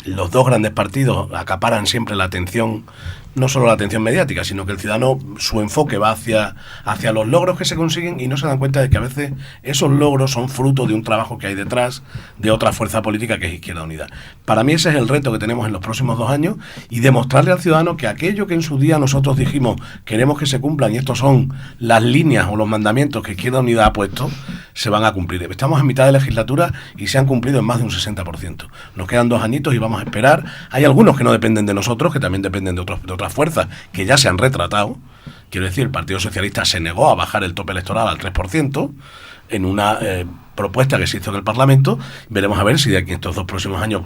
los dos grandes partidos acaparan siempre la atención, no solo la atención mediática, sino que el ciudadano, su enfoque va hacia los logros que se consiguen y no se dan cuenta de que a veces esos logros son fruto de un trabajo que hay detrás de otra fuerza política que es Izquierda Unida. Para mí ese es el reto que tenemos en los próximos 2 años y demostrarle al ciudadano que aquello que en su día nosotros dijimos queremos que se cumplan y estos son las líneas o los mandamientos que Izquierda Unida ha puesto, se van a cumplir. Estamos en mitad de legislatura y se han cumplido en más de un 60%. Nos quedan 2 añitos y vamos a esperar. Hay algunos que no dependen de nosotros, que también dependen de otras fuerzas que ya se han retratado. Quiero decir, el Partido Socialista se negó a bajar el tope electoral al 3% en una propuesta que se hizo en el Parlamento. Veremos a ver si de aquí a estos 2 próximos años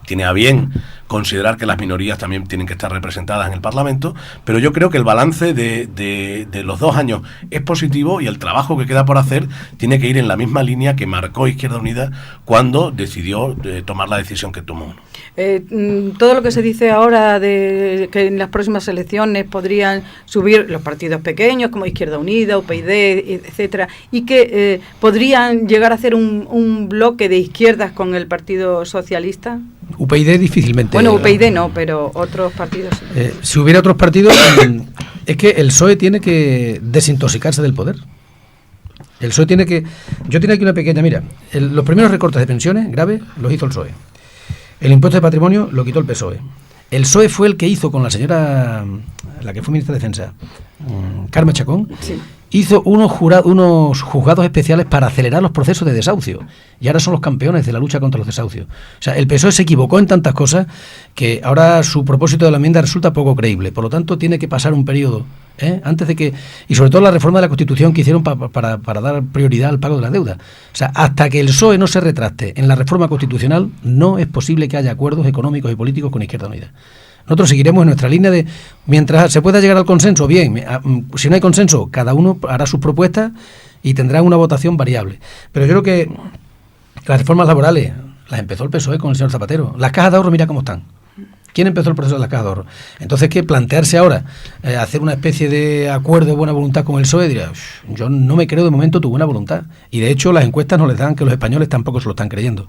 tiene a bien considerar que las minorías también tienen que estar representadas en el Parlamento, pero yo creo que el balance de los 2 años es positivo y el trabajo que queda por hacer tiene que ir en la misma línea que marcó Izquierda Unida cuando decidió tomar la decisión que tomó. Todo lo que se dice ahora de que en las próximas elecciones podrían subir los partidos pequeños como Izquierda Unida, UPyD, etcétera, y que podrían llegar a hacer un bloque de izquierdas con el Partido Socialista. UPyD difícilmente. Bueno, UPyD no, pero otros partidos sí. Si hubiera otros partidos, es que el PSOE tiene que desintoxicarse del poder. El PSOE tiene que... Yo tengo aquí una pequeña... Mira, los primeros recortes de pensiones graves los hizo el PSOE. El impuesto de patrimonio lo quitó el PSOE. El PSOE fue el que hizo con la señora, la que fue ministra de Defensa, Carme Chacón, sí. Hizo unos juzgados especiales para acelerar los procesos de desahucio. Y ahora son los campeones de la lucha contra los desahucios. O sea, el PSOE se equivocó en tantas cosas que ahora su propósito de la enmienda resulta poco creíble. Por lo tanto, tiene que pasar un periodo, antes de que... Y sobre todo la reforma de la Constitución que hicieron para dar prioridad al pago de la deuda. O sea, hasta que el PSOE no se retracte en la reforma constitucional, no es posible que haya acuerdos económicos y políticos con Izquierda Unida. Nosotros seguiremos en nuestra línea de, mientras se pueda llegar al consenso, bien, si no hay consenso, cada uno hará sus propuestas y tendrá una votación variable. Pero yo creo que las reformas laborales las empezó el PSOE con el señor Zapatero. Las cajas de ahorro, mira cómo están. ¿Quién empezó el proceso de las cajas de ahorro? Entonces, ¿qué plantearse ahora? Hacer una especie de acuerdo de buena voluntad con el PSOE, diría, yo no me creo de momento tu buena voluntad. Y de hecho, las encuestas nos les dan que los españoles tampoco se lo están creyendo.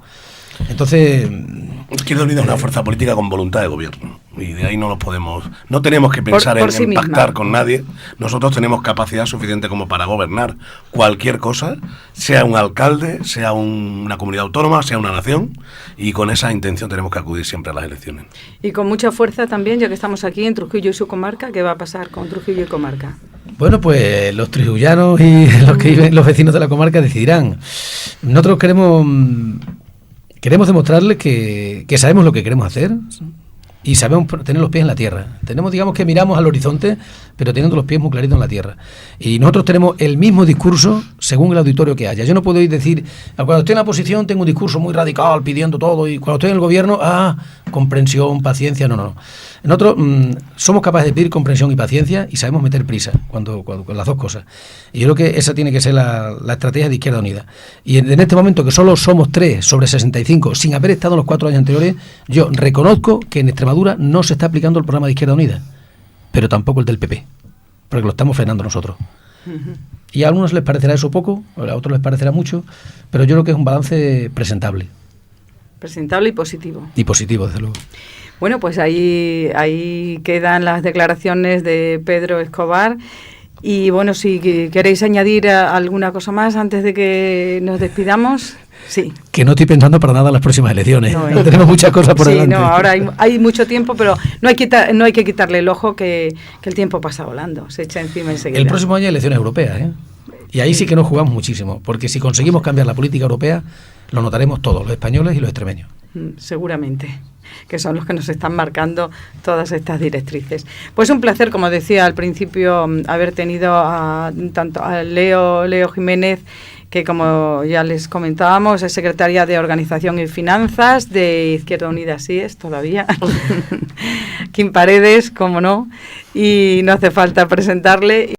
Entonces... Izquierda Unida es una fuerza política con voluntad de gobierno y de ahí no tenemos que pensar en pactar con nadie. Nosotros tenemos capacidad suficiente como para gobernar cualquier cosa, sea un alcalde, sea una comunidad autónoma, sea una nación, y con esa intención tenemos que acudir siempre a las elecciones. Y con mucha fuerza también, ya que estamos aquí en Trujillo y su comarca, ¿qué va a pasar con Trujillo y comarca? Bueno, pues los trijullanos y los que viven, los vecinos de la comarca decidirán. Nosotros queremos demostrarles que sabemos lo que queremos hacer y sabemos tener los pies en la tierra. Digamos que miramos al horizonte, pero teniendo los pies muy claritos en la tierra. Y nosotros tenemos el mismo discurso según el auditorio que haya. Yo no puedo ir decir, cuando estoy en la oposición tengo un discurso muy radical pidiendo todo, y cuando estoy en el gobierno, comprensión, paciencia, no. Nosotros somos capaces de pedir comprensión y paciencia y sabemos meter prisa cuando las dos cosas. Y yo creo que esa tiene que ser la estrategia de Izquierda Unida. Y en este momento que solo somos 3 sobre 65, sin haber estado en los 4 años anteriores, yo reconozco que en Extremadura no se está aplicando el programa de Izquierda Unida, pero tampoco el del PP, porque lo estamos frenando nosotros. Y a algunos les parecerá eso poco, a otros les parecerá mucho, pero yo creo que es un balance presentable. Presentable y positivo. Y positivo, desde luego. Bueno, pues ahí quedan las declaraciones de Pedro Escobar. Y bueno, si queréis añadir alguna cosa más antes de que nos despidamos. Sí. Que no estoy pensando para nada en las próximas elecciones. No tenemos muchas cosas por delante. Sí, ahora hay mucho tiempo, pero no hay que quitarle el ojo, que el tiempo pasa volando, se echa encima enseguida. El próximo año hay elecciones europeas, y ahí sí que nos jugamos muchísimo, porque si conseguimos cambiar la política europea, lo notaremos todos, los españoles y los extremeños. Seguramente, que son los que nos están marcando todas estas directrices. Pues un placer, como decía al principio, haber tenido tanto a Leo Jiménez, que como ya les comentábamos, es secretaria de Organización y Finanzas de Izquierda Unida, así es todavía. Kim Paredes, como no, y no hace falta presentarle.